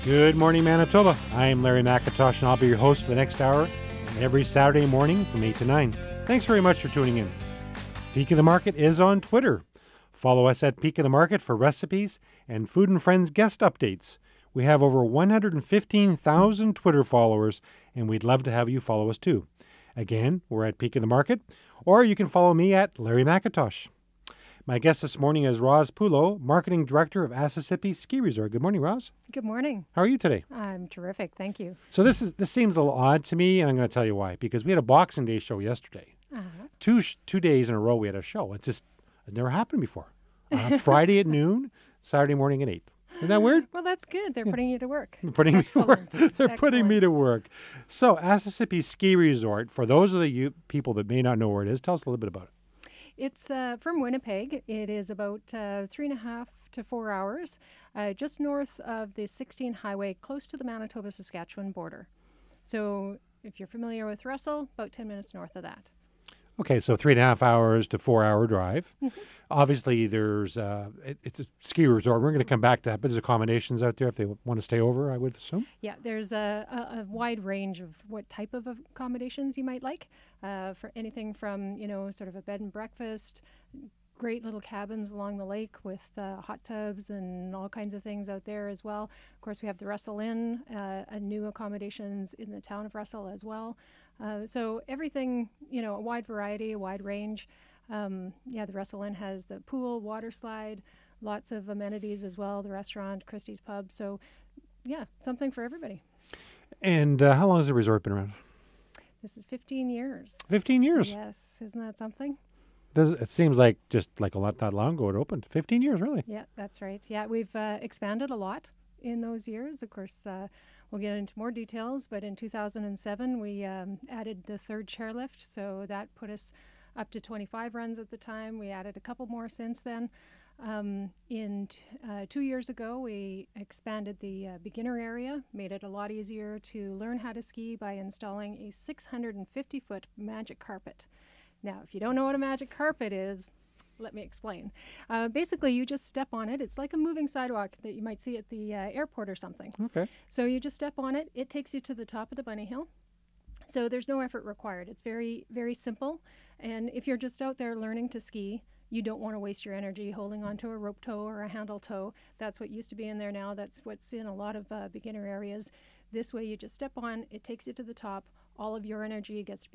Good morning, Manitoba. I'm Larry McIntosh, and I'll be your host for the next hour every Saturday morning from 8 to 9. Thanks very much for tuning in. Peak of the Market is on Twitter. Follow us at Peak of the Market for recipes and Food and Friends guest updates. We have over 115,000 Twitter followers, and we'd love to have you follow us too. Again, we're at Peak of the Market, or you can follow me at Larry McIntosh. My guest this morning is Roz Pulo, Marketing Director of Asessippi Ski Resort. Good morning, Roz. Good morning. How are you today? I'm terrific, thank you. So this seems a little odd to me, and I'm going to tell you why. Because we had a Boxing Day show yesterday. Uh-huh. Two days in a row we had a show. It never happened before. Friday at noon, Saturday morning at 8. Isn't that weird? Well, that's good. They're putting you to work. Putting me to work. They're putting me to work. So Asessippi Ski Resort, for those of you people that may not know where it is, tell us a little bit about it. It's from Winnipeg. It is about 3.5 to 4 hours, just north of the 16 highway, close to the Manitoba-Saskatchewan border. So if you're familiar with Russell, about 10 minutes north of that. Okay, so 3.5 hours to 4 hour drive. Mm-hmm. Obviously, it's a ski resort. We're going to come back to that, but there's accommodations out there if they want to stay over, I would assume. Yeah, there's a wide range of what type of accommodations you might like, for anything from, sort of a bed and breakfast, great little cabins along the lake with hot tubs and all kinds of things out there as well. Of course, we have the Russell Inn, new accommodations in the town of Russell as well. So everything, a wide variety, a wide range. The Russell Inn has the pool, water slide, lots of amenities as well, the restaurant, Christie's Pub. So, something for everybody. And how long has the resort been around? This is 15 years. 15 years? Yes. Isn't that something? It seems like just like that long ago it opened. 15 years, really? Yeah, that's right. Yeah, we've expanded a lot in those years. Of course, we'll get into more details, but in 2007, we added the third chairlift, so that put us up to 25 runs at the time. We added a couple more since then. 2 years ago, we expanded the beginner area, made it a lot easier to learn how to ski by installing a 650-foot magic carpet. Now, if you don't know what a magic carpet is, let me explain. Basically, you just step on it. It's like a moving sidewalk that you might see at the airport or something. Okay. So you just step on it. It takes you to the top of the bunny hill. So there's no effort required. It's very, very simple. And if you're just out there learning to ski, you don't want to waste your energy holding onto a rope tow or a handle tow. That's what used to be in there now. That's what's in a lot of beginner areas. This way, you just step on. It takes you to the top. All of your energy gets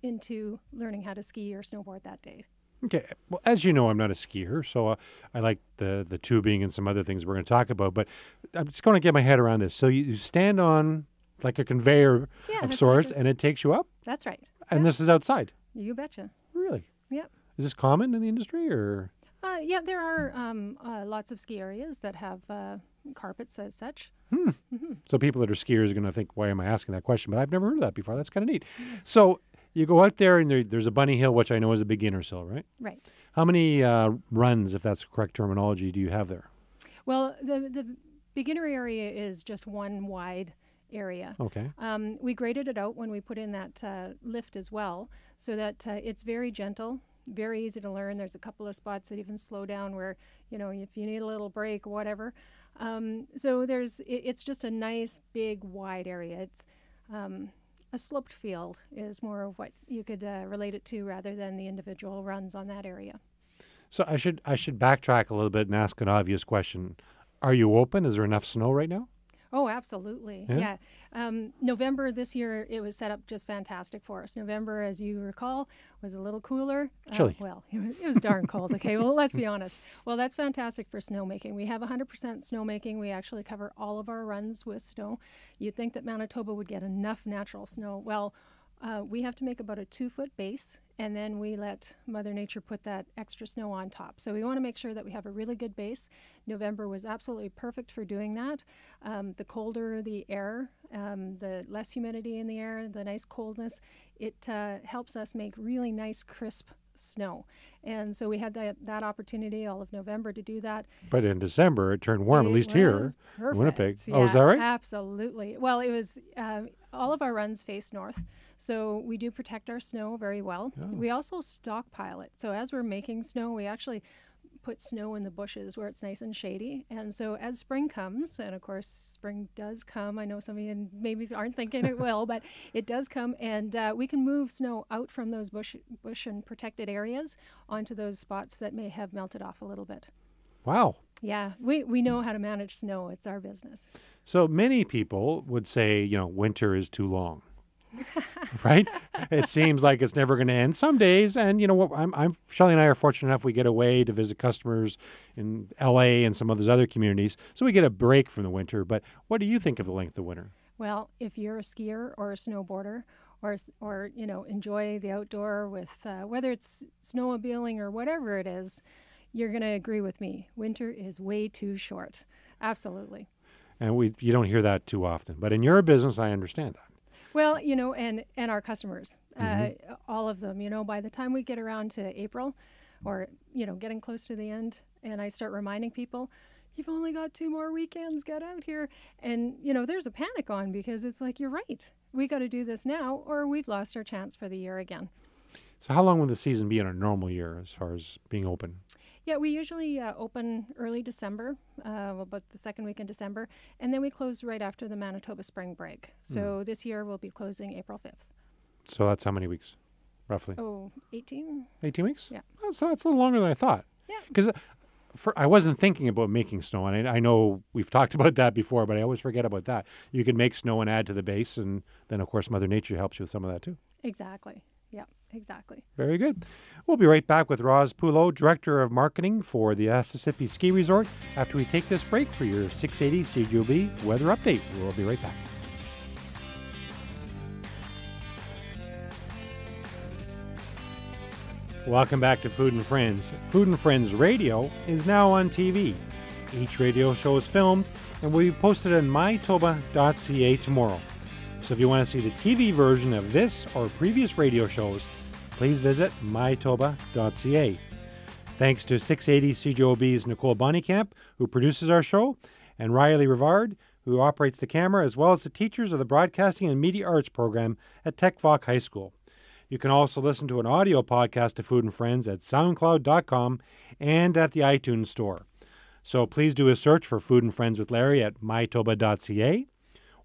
into learning how to ski or snowboard that day. Okay. Well, as you know, I'm not a skier, so I like the tubing and some other things we're going to talk about, but I'm just going to get my head around this. So you stand on like a conveyor of sorts, and it takes you up? That's right. And this is outside? You betcha. Really? Yep. Is this common in the industry, or? There are lots of ski areas that have carpets as such. Mm-hmm. So people that are skiers are going to think, why am I asking that question? But I've never heard of that before. That's kind of neat. So you go out there, and there's a bunny hill, which I know is a beginner's hill, right? Right. How many runs, if that's the correct terminology, do you have there? Well, the beginner area is just one wide area. Okay. We graded it out when we put in that lift as well, so that it's very gentle, very easy to learn. There's a couple of spots that even slow down where, if you need a little break or whatever. So it's just a nice, big, wide area. It's a sloped field is more of what you could relate it to rather than the individual runs on that area. So I should backtrack a little bit and ask an obvious question. Are you open? Is there enough snow right now? Oh, absolutely. Yeah. November this year, it was set up just fantastic for us. November, as you recall, was a little cooler. Chilly. It was darn cold. Okay, well, let's be honest. Well, that's fantastic for snowmaking. We have 100% snowmaking. We actually cover all of our runs with snow. You'd think that Manitoba would get enough natural snow. Well, we have to make about a 2-foot base, and then we let Mother Nature put that extra snow on top. So we want to make sure that we have a really good base. November was absolutely perfect for doing that. The colder the air, the less humidity in the air, the nice coldness, it helps us make really nice, crisp snow. And so we had that opportunity all of November to do that. But in December, it turned warm, at least here in Winnipeg. Yeah, oh, is that right? Absolutely. Well, it was all of our runs face north, so we do protect our snow very well. Oh. We also stockpile it. So as we're making snow, we actually put snow in the bushes where it's nice and shady. And so as spring comes, and of course spring does come, I know some of you maybe aren't thinking it will, but it does come, and we can move snow out from those bush and protected areas onto those spots that may have melted off a little bit. Wow. Yeah, we know how to manage snow. It's our business. So many people would say, winter is too long. Right? It seems like it's never going to end some days. And you know what? Shelley and I are fortunate enough we get away to visit customers in LA and some of those other communities. So we get a break from the winter. But what do you think of the length of winter? Well, if you're a skier or a snowboarder or enjoy the outdoor with whether it's snowmobiling or whatever it is, you're going to agree with me. Winter is way too short. Absolutely. And you don't hear that too often. But in your business, I understand that. Well, and our customers, all of them, by the time we get around to April or, getting close to the end, and I start reminding people, you've only got 2 more weekends, get out here. And, there's a panic on because it's like, you're right. We got to do this now or we've lost our chance for the year again. So how long will the season be in a normal year as far as being open? Yeah, we usually open early December, about the second week in December, and then we close right after the Manitoba spring break. So this year we'll be closing April 5th. So that's how many weeks, roughly? 18. 18 weeks? Yeah. Oh, so that's a little longer than I thought. Yeah. Because I wasn't thinking about making snow, and I know we've talked about that before, but I always forget about that. You can make snow and add to the base, and then, of course, Mother Nature helps you with some of that, too. Exactly. Yeah, exactly. Very good. We'll be right back with Roz Pulo, Director of Marketing for the Asessippi Ski Resort, after we take this break for your 680 CJOB weather update. We'll be right back. Welcome back to Food and Friends. Food and Friends Radio is now on TV. Each radio show is filmed and will be posted on MyToba.ca tomorrow. So if you want to see the TV version of this or previous radio shows, please visit MyToba.ca. Thanks to 680 CJOB's Nicole Bonnycamp, who produces our show, and Riley Rivard, who operates the camera, as well as the teachers of the Broadcasting and Media Arts program at TechVoc High School. You can also listen to an audio podcast of Food and Friends at SoundCloud.com and at the iTunes Store. So please do a search for Food and Friends with Larry at MyToba.ca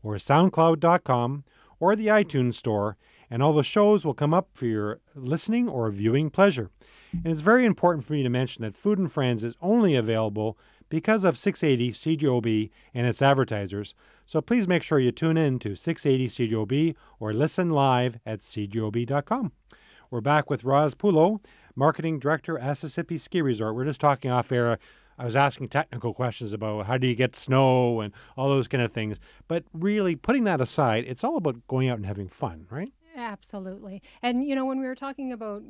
or SoundCloud.com or the iTunes Store, and all the shows will come up for your listening or viewing pleasure. And it's very important for me to mention that Food and Friends is only available because of 680 CJOB and its advertisers, so please make sure you tune in to 680 CJOB or listen live at cjob.com. We're back with Roz Pulo, Marketing Director, Asessippi Ski Resort. We're just talking off air. I was asking technical questions about how do you get snow and all those kind of things. But really, putting that aside, it's all about going out and having fun, right? Absolutely. And, when we were talking about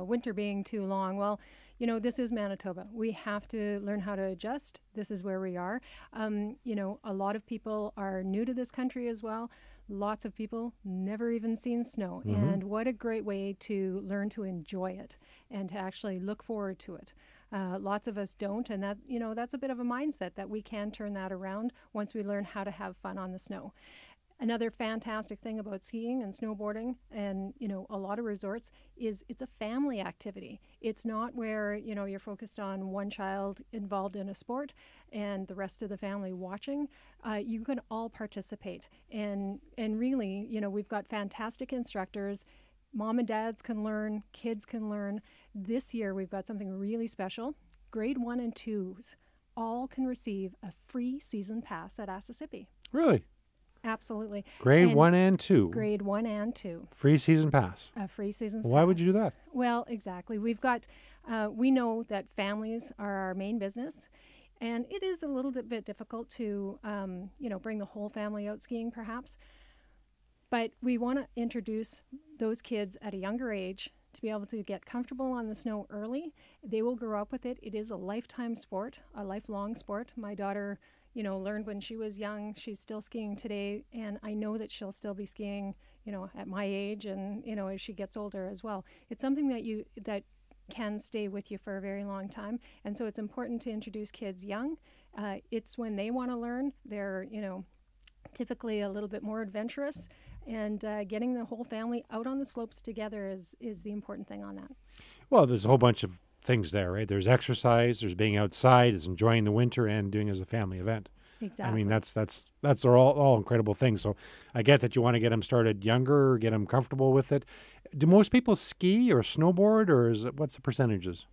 winter being too long, well, this is Manitoba. We have to learn how to adjust. This is where we are. A lot of people are new to this country as well. Lots of people never even seen snow. And what a great way to learn to enjoy it and to actually look forward to it. Lots of us don't, and that's a bit of a mindset that we can turn that around once we learn how to have fun on the snow. Another fantastic thing about skiing and snowboarding and, a lot of resorts is it's a family activity. It's not where, you're focused on one child involved in a sport and the rest of the family watching. You can all participate. And really, we've got fantastic instructors. Mom and dads can learn, kids can learn. This year, we've got something really special. Grade 1 and 2s all can receive a free season pass at Asessippi. Really? Absolutely. Grade 1 and 2. Grade 1 and 2. Free season pass. A free season pass. Why would you do that? Well, exactly. We've got, we know that families are our main business, and it is a little bit difficult to, bring the whole family out skiing perhaps. But we want to introduce those kids at a younger age to be able to get comfortable on the snow early. They will grow up with it. It is a lifetime sport, a lifelong sport. My daughter learned when she was young. She's still skiing today, and I know that she'll still be skiing, at my age and, as she gets older as well. It's something that can stay with you for a very long time, and so it's important to introduce kids young. It's when they want to learn. They're, typically a little bit more adventurous, and getting the whole family out on the slopes together is the important thing on that. Well, there's a whole bunch of things there, right? There's exercise, there's being outside, there's enjoying the winter, and doing it as a family event. Exactly. I mean, that's all incredible things. So I get that you want to get them started younger, get them comfortable with it. Do most people ski or snowboard, or what's the percentages?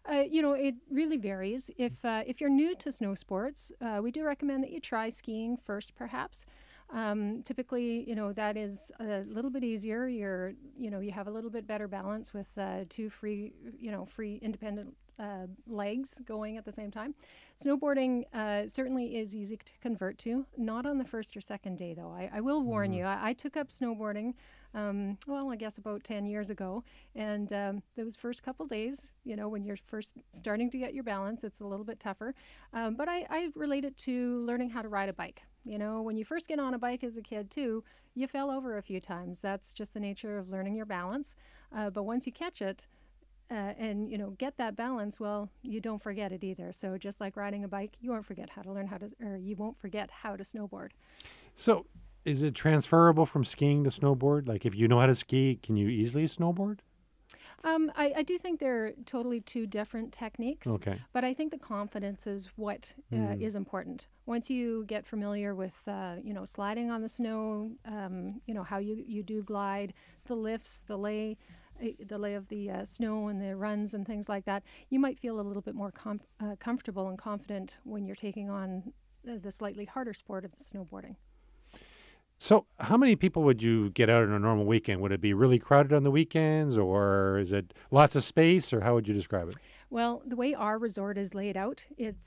It really varies. If you're new to snow sports, we do recommend that you try skiing first, perhaps. Typically, that is a little bit easier. You have a little bit better balance with two free independent legs going at the same time. Snowboarding certainly is easy to convert to. Not on the first or second day, though. I will warn you. I took up snowboarding, I guess about 10 years ago. And those first couple days, when you're first starting to get your balance, it's a little bit tougher. But I relate it to learning how to ride a bike. When you first get on a bike as a kid, too, you fell over a few times. That's just the nature of learning your balance. But once you catch it, and get that balance, well, you don't forget it either. So just like riding a bike, you won't forget how to snowboard. So is it transferable from skiing to snowboard? Like if you know how to ski, can you easily snowboard? I do think they're totally two different techniques. Okay. But I think the confidence is what is important. Once you get familiar with, sliding on the snow, how you do glide, the lifts, the lay of the snow and the runs and things like that, you might feel a little bit more comfortable and confident when you're taking on the slightly harder sport of the snowboarding. So how many people would you get out on a normal weekend? Would it be really crowded on the weekends, or is it lots of space, or how would you describe it? Well, the way our resort is laid out, it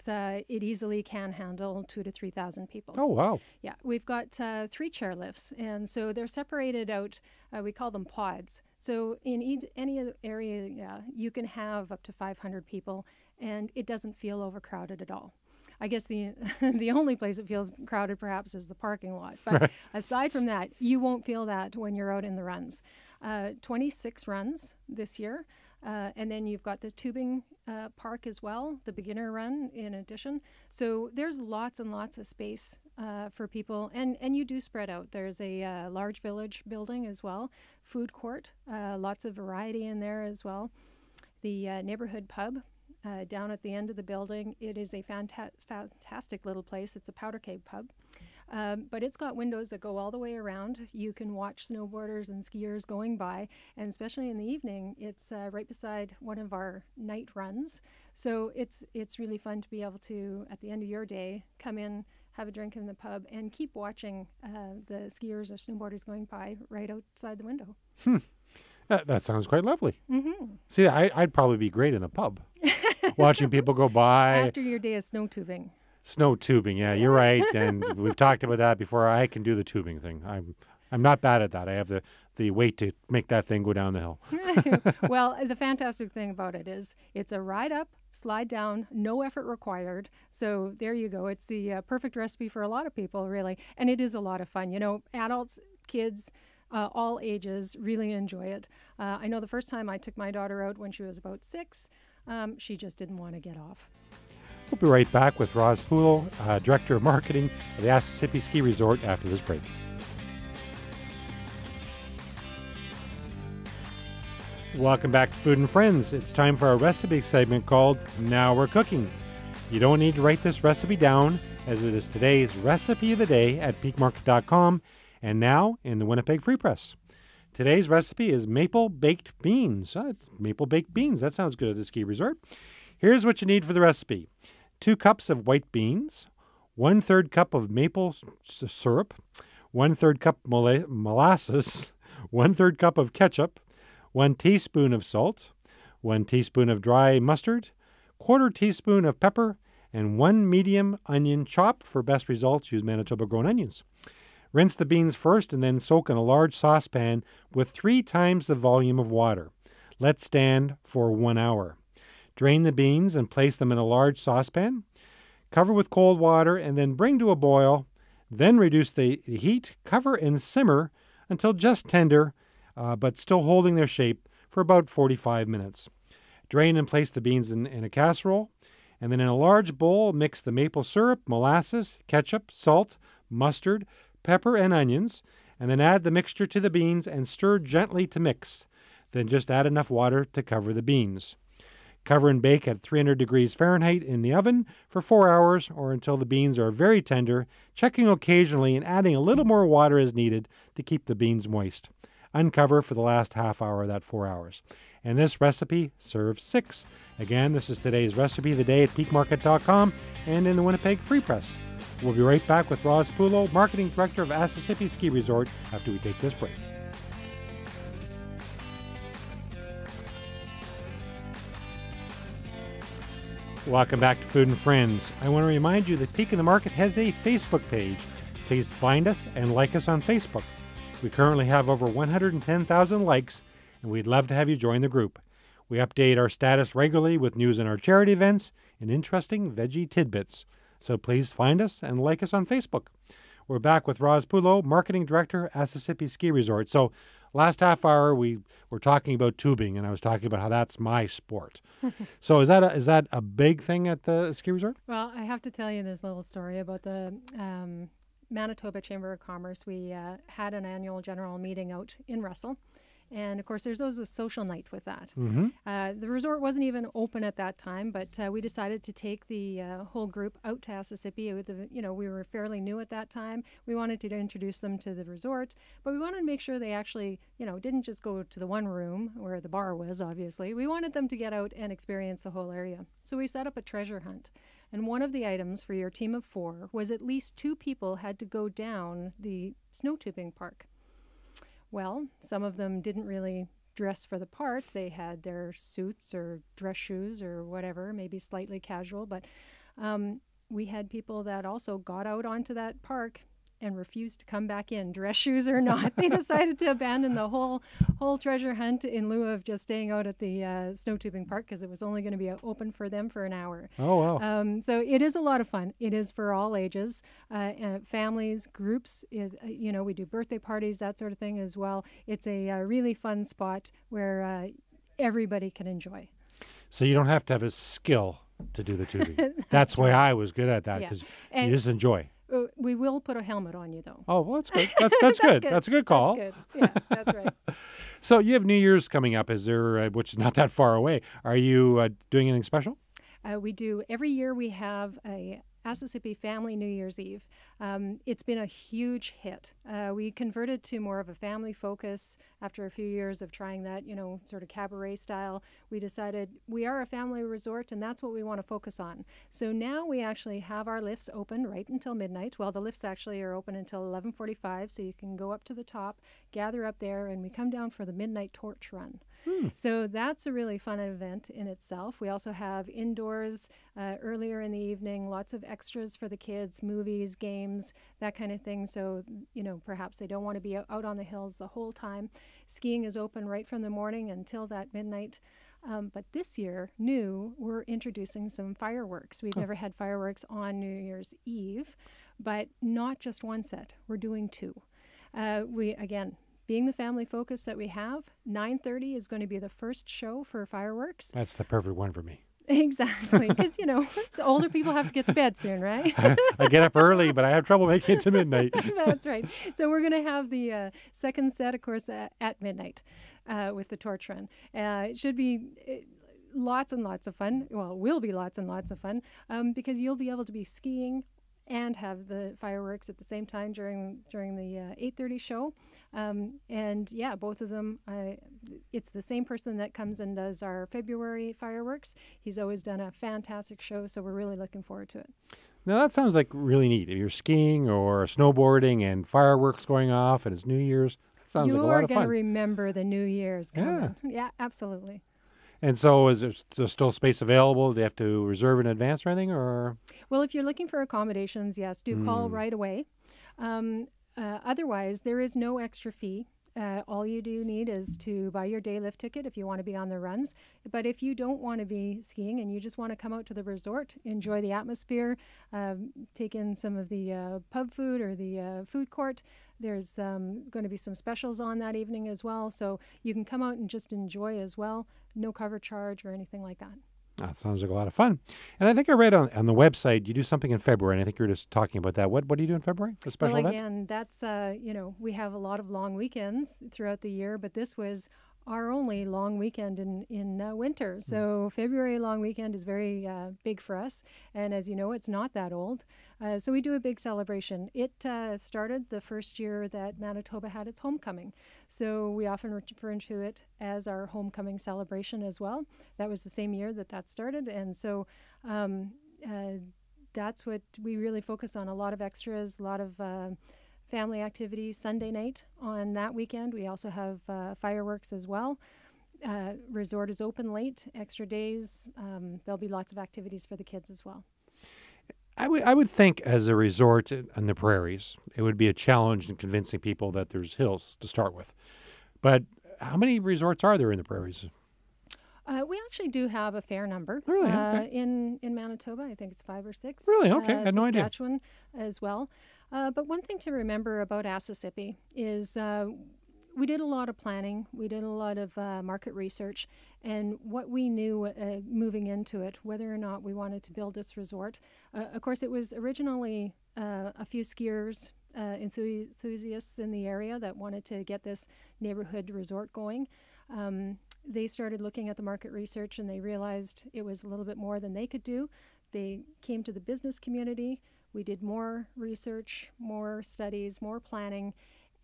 easily can handle 2,000 to 3,000 people. Oh, wow. Yeah, we've got 3 chairlifts, and so they're separated out. We call them pods. So in any area, you can have up to 500 people, and it doesn't feel overcrowded at all. I guess the only place it feels crowded perhaps is the parking lot. But aside from that, you won't feel that when you're out in the runs. 26 runs this year. And then you've got the tubing park as well, the beginner run in addition. So there's lots and lots of space for people. And you do spread out. There's a large village building as well, food court, lots of variety in there as well. The neighborhood pub. Down at the end of the building, it is a fantastic little place. It's a powder keg pub, but it's got windows that go all the way around. You can watch snowboarders and skiers going by, and especially in the evening, it's right beside one of our night runs. So it's really fun to be able to, at the end of your day, come in, have a drink in the pub, and keep watching the skiers or snowboarders going by right outside the window. That sounds quite lovely. Mm-hmm. See, I'd probably be great in a pub, watching people go by. After your day of snow tubing. Snow tubing, yeah, you're right. And we've talked about that before. I can do the tubing thing. I'm not bad at that. I have the weight to make that thing go down the hill. Well, the fantastic thing about it is it's a ride up, slide down, no effort required. So there you go. It's the perfect recipe for a lot of people, really. And it is a lot of fun. Adults, kids, all ages really enjoy it. I know the first time I took my daughter out when she was about 6, she just didn't want to get off. We'll be right back with Roz Pulo, Director of Marketing at the Asessippi Ski Resort after this break. Welcome back to Food and Friends. It's time for our recipe segment called Now We're Cooking. You don't need to write this recipe down, as it is today's recipe of the day at peakmarket.com and now in the Winnipeg Free Press. Today's recipe is maple baked beans. It's maple baked beans. That sounds good at the ski resort. Here's what you need for the recipe. 2 cups of white beans, 1/3 cup of maple syrup, 1/3 cup molasses, 1/3 cup of ketchup, 1 teaspoon of salt, 1 teaspoon of dry mustard, 1/4 teaspoon of pepper, and 1 medium onion chopped. For best results, use Manitoba grown onions. Rinse the beans first and then soak in a large saucepan with 3 times the volume of water. Let stand for 1 hour. Drain the beans and place them in a large saucepan. Cover with cold water and then bring to a boil. Then reduce the heat, cover and simmer until just tender, but still holding their shape for about 45 minutes. Drain and place the beans in a casserole. And then in a large bowl, mix the maple syrup, molasses, ketchup, salt, mustard, pepper, and onions, and then add the mixture to the beans and stir gently to mix. Then just add enough water to cover the beans. Cover and bake at 300 degrees Fahrenheit in the oven for 4 hours or until the beans are very tender, checking occasionally and adding a little more water as needed to keep the beans moist. Uncover for the last half hour of that 4 hours. And this recipe serves 6. Again, this is today's recipe of the day at peakmarket.com and in the Winnipeg Free Press. We'll be right back with Roz Pulo, Marketing Director of Asessippi Ski Resort, after we take this break. Welcome back to Food and Friends. I want to remind you that Peak in the Market has a Facebook page. Please find us and like us on Facebook. We currently have over 110,000 likes, and we'd love to have you join the group. We update our status regularly with news on our charity events and interesting veggie tidbits. So please find us and like us on Facebook. We're back with Roz Pulo, Marketing Director, Asessippi Ski Resort. So last half hour, we were talking about tubing, and I was talking about how that's my sport. So is that a big thing at the ski resort? Well, I have to tell you this little story about the Manitoba Chamber of Commerce. We had an annual general meeting out in Russell. And, of course, there's always a social night with that. Mm-hmm. The resort wasn't even open at that time, but we decided to take the whole group out to Asessippi. We were fairly new at that time. We wanted to introduce them to the resort, but we wanted to make sure they actually, didn't just go to the one room where the bar was, obviously. We wanted them to get out and experience the whole area. So we set up a treasure hunt. And one of the items for your team of 4 was at least 2 people had to go down the snow tubing park. Well, some of them didn't really dress for the part. They had their suits or dress shoes or whatever, maybe slightly casual. But we had people that also got out onto that park and refused to come back in, dress shoes or not. They decided to abandon the whole treasure hunt in lieu of just staying out at the snow tubing park because it was only going to be open for them for an hour. Oh, wow. So it is a lot of fun. It is for all ages, families, groups. We do birthday parties, that sort of thing as well. It's a really fun spot where everybody can enjoy. So you don't have to have a skill to do the tubing. That's why I was good at that, because you just enjoy. We will put a helmet on you, though. Oh, well, that's good. That's good. That's a good call. That's good. Yeah, that's right. So you have New Year's coming up. Is there, which is not that far away. Are you doing anything special? We do. Every year we have a Asessippi Family New Year's Eve. It's been a huge hit. We converted to more of a family focus after a few years of trying that, sort of cabaret style. We decided we are a family resort and that's what we want to focus on. So now we actually have our lifts open right until midnight. Well, the lifts actually are open until 11:45, so you can go up to the top, gather up there, and we come down for the midnight torch run. So that's a really fun event in itself. We also have indoors earlier in the evening, lots of extras for the kids, movies, games, that kind of thing. So, perhaps they don't want to be out on the hills the whole time. Skiing is open right from the morning until that midnight. But this year, we're introducing some fireworks. We've never had fireworks on New Year's Eve, but not just one set. We're doing 2. Being the family focus that we have, 9:30 is going to be the first show for fireworks. That's the perfect one for me. Exactly, because, so older people have to get to bed soon, right? I get up early, but I have trouble making it to midnight. That's right. So we're going to have the second set, of course, at midnight with the torch run. It should be lots and lots of fun. Well, will be lots and lots of fun because you'll be able to be skiing and have the fireworks at the same time during the 8:30 show. Both of them, it's the same person that comes and does our February fireworks. He's always done a fantastic show, so we're really looking forward to it. Now, that sounds like really neat. If you're skiing or snowboarding and fireworks going off and it's New Year's, that sounds like a lot of fun. You are going to remember the New Year's coming. Yeah, absolutely. And so is there still space available? Do you have to reserve in advance or anything? Or? Well, if you're looking for accommodations, yes, do call right away. Otherwise, there is no extra fee. All you do need is to buy your day lift ticket if you want to be on the runs. But if you don't want to be skiing and you just want to come out to the resort, enjoy the atmosphere, take in some of the pub food or the food court, there's going to be some specials on that evening as well. So you can come out and just enjoy as well. No cover charge or anything like that. That sounds like a lot of fun. And I think I read on the website you do something in February, and I think you were just talking about that. What do you do in February? A special event? Well, again, that's, we have a lot of long weekends throughout the year, but this was our only long weekend in winter. So February long weekend is very big for us. And as you know, it's not that old. So we do a big celebration. It started the first year that Manitoba had its homecoming. So we often refer to it as our homecoming celebration as well. That was the same year that started. And so that's what we really focus on, a lot of extras, a lot of family activities. Sunday night on that weekend, we also have fireworks as well. Resort is open late, extra days. There'll be lots of activities for the kids as well. I would think as a resort on the prairies, it would be a challenge in convincing people that there's hills to start with. But how many resorts are there in the prairies? We actually do have a fair number. Really? Okay. In Manitoba. I think it's 5 or 6. Really? Okay. I had no idea. Saskatchewan as well. But one thing to remember about Asessippi is we did a lot of planning. We did a lot of market research. And what we knew moving into it, whether or not we wanted to build this resort, of course, it was originally a few skiers, enthusiasts in the area that wanted to get this neighborhood resort going. They started looking at the market research and they realized it was a little bit more than they could do. They came to the business community. We did more research, more studies, more planning.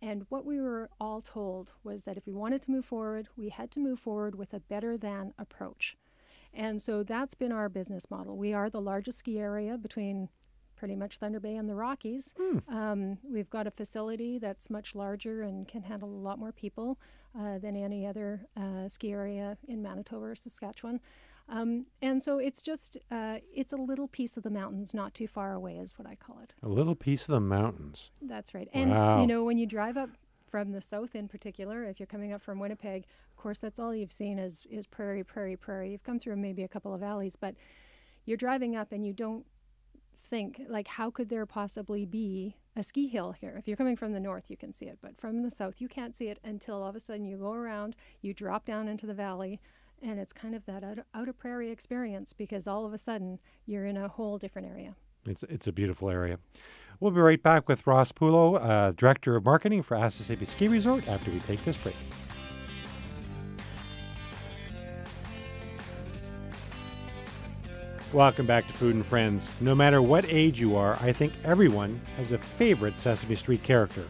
And what we were all told was that if we wanted to move forward, we had to move forward with a better than approach. And so that's been our business model. We are the largest ski area between pretty much Thunder Bay and the Rockies. We've got a facility that's much larger and can handle a lot more people than any other ski area in Manitoba or Saskatchewan. And so it's just, it's a little piece of the mountains, not too far away is what I call it. A little piece of the mountains. That's right. And, wow. You know, when you drive up from the south in particular, if you're coming up from Winnipeg, of course, that's all you've seen is prairie, prairie, prairie. You've come through maybe a couple of valleys, but you're driving up and you don't think, like, how could there possibly be a ski hill here? If you're coming from the north, you can see it, but from the south, you can't see it until all of a sudden you go around, you drop down into the valley, and it's kind of that out of prairie experience because all of a sudden you're in a whole different area. It's a beautiful area. We'll be right back with Roz Pulo, Director of Marketing for Asessippi Ski Resort, after we take this break. Welcome back to Food and Friends. No matter what age you are, I think everyone has a favorite Sesame Street character.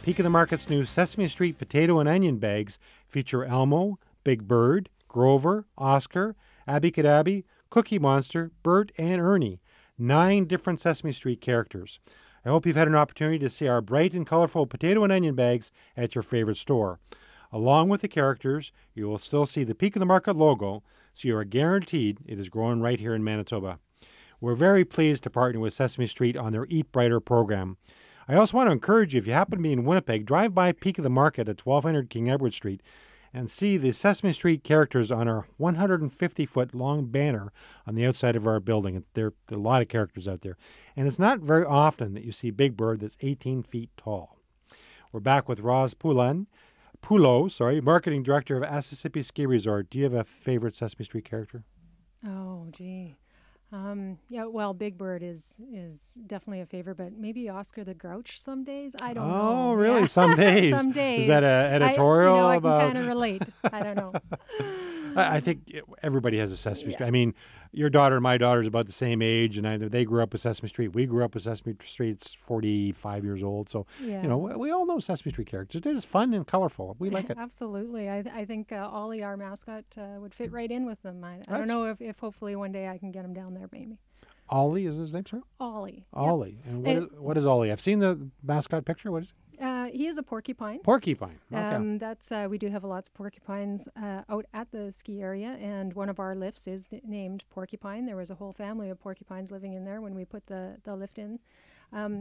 Peak of the Market's new Sesame Street potato and onion bags feature Elmo, Big Bird, Grover, Oscar, Abby Cadabby, Cookie Monster, Bert, and Ernie. 9 different Sesame Street characters. I hope you've had an opportunity to see our bright and colorful potato and onion bags at your favorite store. Along with the characters, you will still see the Peak of the Market logo, so you are guaranteed it is grown right here in Manitoba. We're very pleased to partner with Sesame Street on their Eat Brighter program. I also want to encourage you, if you happen to be in Winnipeg, drive by Peak of the Market at 1200 King Edward Street and see the Sesame Street characters on our 150-foot long banner on the outside of our building. There are a lot of characters out there. And it's not very often that you see Big Bird that's 18 feet tall. We're back with Roz Pulo, Marketing Director of Asessippi Ski Resort. Do you have a favorite Sesame Street character? Oh, gee. Yeah, well, Big Bird is definitely a favorite, but maybe Oscar the Grouch some days. I don't know. Oh, really? Yeah. Some days. Some days. Is that an editorial I about? can kind of relate. I don't know. I think everybody has a Sesame Street. I mean, your daughter and my daughter is about the same age, and they grew up with Sesame Street. We grew up with Sesame Street. It's 45 years old. So, you know, we all know Sesame Street characters. They're just fun and colorful. We like it. Absolutely. I think Ollie, our mascot, would fit right in with them. I don't know if hopefully one day I can get him down there, maybe. Ollie is his name, sir? Ollie. Ollie. Yep. And what is Ollie? I've seen the mascot picture. What is it? He is a porcupine. Porcupine. Okay. We do have lots of porcupines out at the ski area, and one of our lifts is named Porcupine. There was a whole family of porcupines living in there when we put the lift in.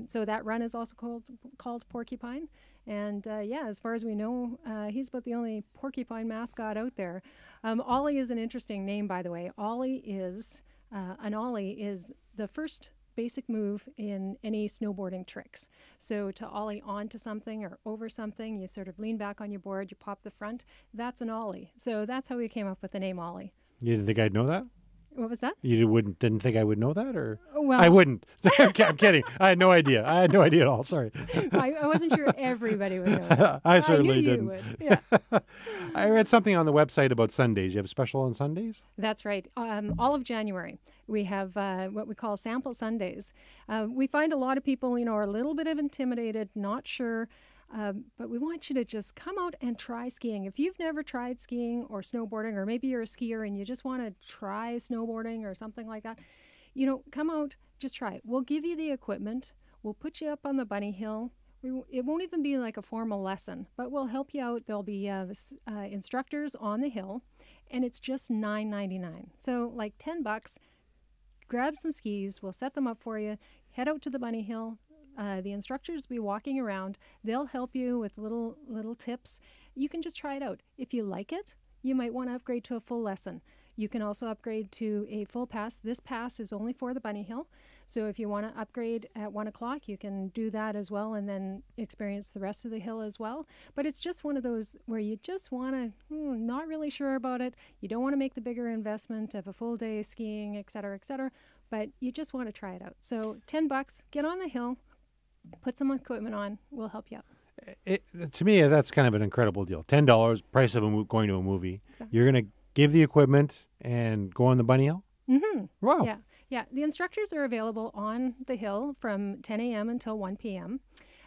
So that run is also called Porcupine. And as far as we know, he's about the only porcupine mascot out there. Ollie is an interesting name, by the way. An ollie is the first basic move in any snowboarding tricks. So to ollie onto something or over something, you sort of lean back on your board, you pop the front. That's an ollie. So that's how we came up with the name Ollie. You didn't think I'd know that? What was that? You didn't think I would know that, or Well, I wouldn't. I'm kidding. I had no idea. I had no idea at all. Sorry. I wasn't sure everybody would know that. I certainly knew didn't. You would. Yeah. I read something on the website about Sundays. You have a special on Sundays? That's right. All of January, we have what we call Sample Sundays. We find a lot of people, are a little bit intimidated, not sure. But we want you to just come out and try skiing. If you've never tried skiing or snowboarding, or maybe you're a skier and you just want to try snowboarding or something like that, come out, just try it. We'll give you the equipment. We'll put you up on the bunny hill. It won't even be like a formal lesson, but we'll help you out. There'll be instructors on the hill, and it's just $9.99. So like $10. Grab some skis. We'll set them up for you. Head out to the bunny hill. The instructors will be walking around. They'll help you with little tips. You can just try it out. If you like it, you might want to upgrade to a full lesson. You can also upgrade to a full pass. This pass is only for the bunny hill. So if you want to upgrade at 1 o'clock, you can do that as well and then experience the rest of the hill as well. But it's just one of those where you just want to, not really sure about it. You don't want to make the bigger investment of a full day skiing, et cetera, but you just want to try it out. So $10, get on the hill. Put some equipment on. We'll help you out. To me, that's kind of an incredible deal. $10, price of going to a movie. Exactly. You're going to give the equipment and go on the bunny hill? Mm-hmm. Wow. Yeah. The instructors are available on the hill from 10 a.m. until 1 p.m.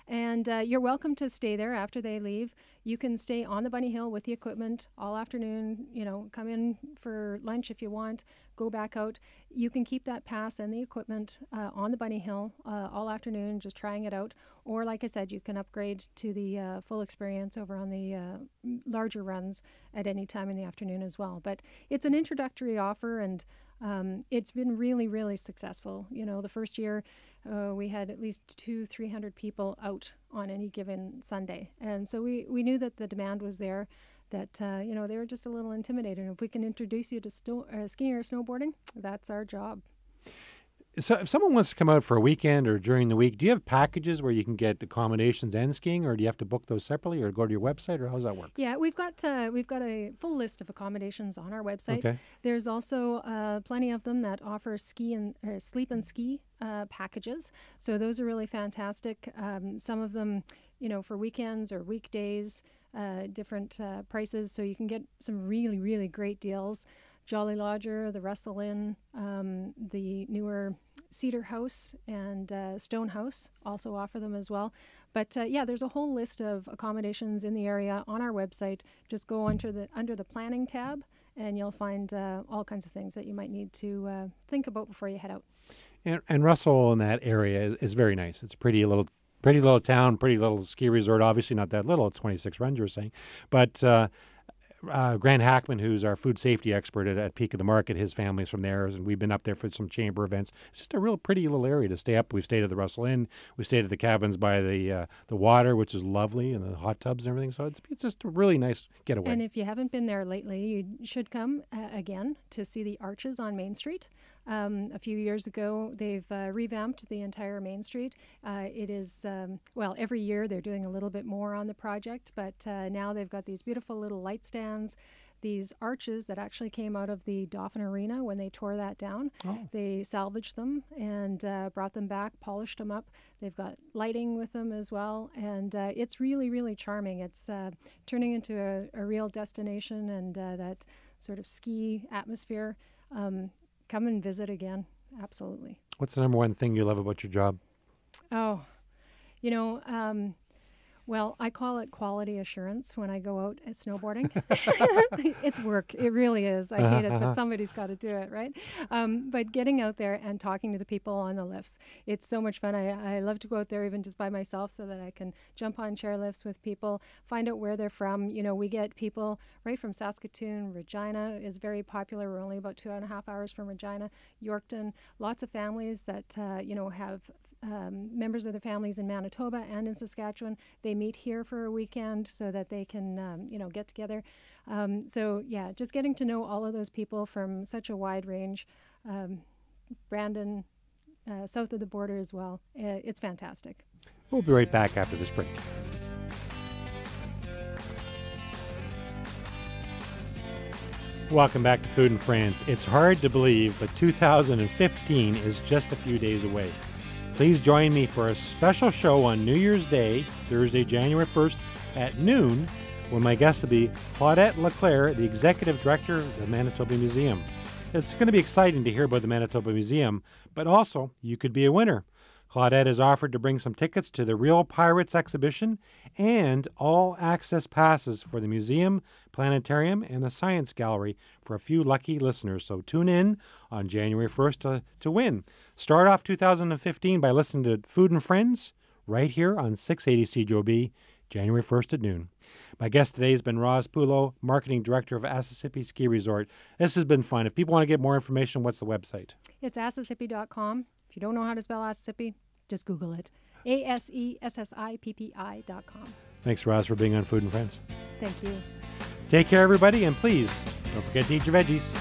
And you're welcome to stay there after they leave. You can stay on the bunny hill with the equipment all afternoon, come in for lunch if you want, go back out. You can keep that pass and the equipment on the bunny hill all afternoon, just trying it out. Or like I said, you can upgrade to the full experience over on the larger runs at any time in the afternoon as well. But it's an introductory offer, and it's been really, really successful. The first year we had at least 200-300 people out on any given Sunday. And so we knew that the demand was there, that, they were just a little intimidated. And if we can introduce you to skiing or snowboarding, that's our job. So if someone wants to come out for a weekend or during the week, do you have packages where you can get accommodations and skiing, or do you have to book those separately, or go to your website, or how does that work? Yeah, we've got a full list of accommodations on our website. Okay. There's also plenty of them that offer sleep and ski packages. So those are really fantastic. Some of them, for weekends or weekdays, different prices. So you can get some really, really great deals. Jolly Lodger, the Russell Inn, the newer Cedar House and Stone House also offer them as well. But there's a whole list of accommodations in the area on our website. Just go under the planning tab, and you'll find all kinds of things that you might need to think about before you head out. And Russell in that area is very nice. It's a pretty little town, pretty little ski resort. Obviously not that little. It's 26 runs, you were saying. But Grant Hackman, who's our food safety expert at Peak of the Market, his family's from there, and we've been up there for some chamber events. It's just a real pretty little area to stay up. We've stayed at the Russell Inn. We stayed at the cabins by the water, which is lovely, and the hot tubs and everything. So it's just a really nice getaway. And if you haven't been there lately, you should come again to see the arches on Main Street. A few years ago, they've revamped the entire Main Street. It is, every year they're doing a little bit more on the project, but now they've got these beautiful little light stands, these arches that actually came out of the Dauphin Arena when they tore that down. Oh. They salvaged them and brought them back, polished them up. They've got lighting with them as well, and it's really, really charming. It's turning into a real destination, and that sort of ski atmosphere. Come and visit again. Absolutely. What's the number one thing you love about your job? Oh, I call it quality assurance when I go out at snowboarding. It's work. It really is. I hate it, but somebody's got to do it, right? But getting out there and talking to the people on the lifts, it's so much fun. I love to go out there even just by myself so that I can jump on chairlifts with people, find out where they're from. We get people right from Saskatoon. Regina is very popular. We're only about 2.5 hours from Regina. Yorkton, lots of families that, have members of their families in Manitoba and in Saskatchewan. They meet here for a weekend so that they can, get together. Just getting to know all of those people from such a wide range. Brandon, south of the border as well. It's fantastic. We'll be right back after this break. Welcome back to Food and Friends. It's hard to believe, but 2015 is just a few days away. Please join me for a special show on New Year's Day, Thursday, January 1st at noon, when my guest will be Claudette Leclerc, the Executive Director of the Manitoba Museum. It's going to be exciting to hear about the Manitoba Museum, but also you could be a winner. Claudette has offered to bring some tickets to the Real Pirates exhibition and all access passes for the museum, planetarium, and the science gallery for a few lucky listeners. So tune in on January 1st to win. Start off 2015 by listening to Food and Friends right here on 680 CJOB, January 1st at noon. My guest today has been Roz Pulo, Marketing Director of Asessippi Ski Resort. This has been fun. If people want to get more information, what's the website? It's Asessippi.com. If you don't know how to spell Asessippi, just Google it. ASESSIPPI.com. Thanks, Roz, for being on Food and Friends. Thank you. Take care, everybody, and please don't forget to eat your veggies.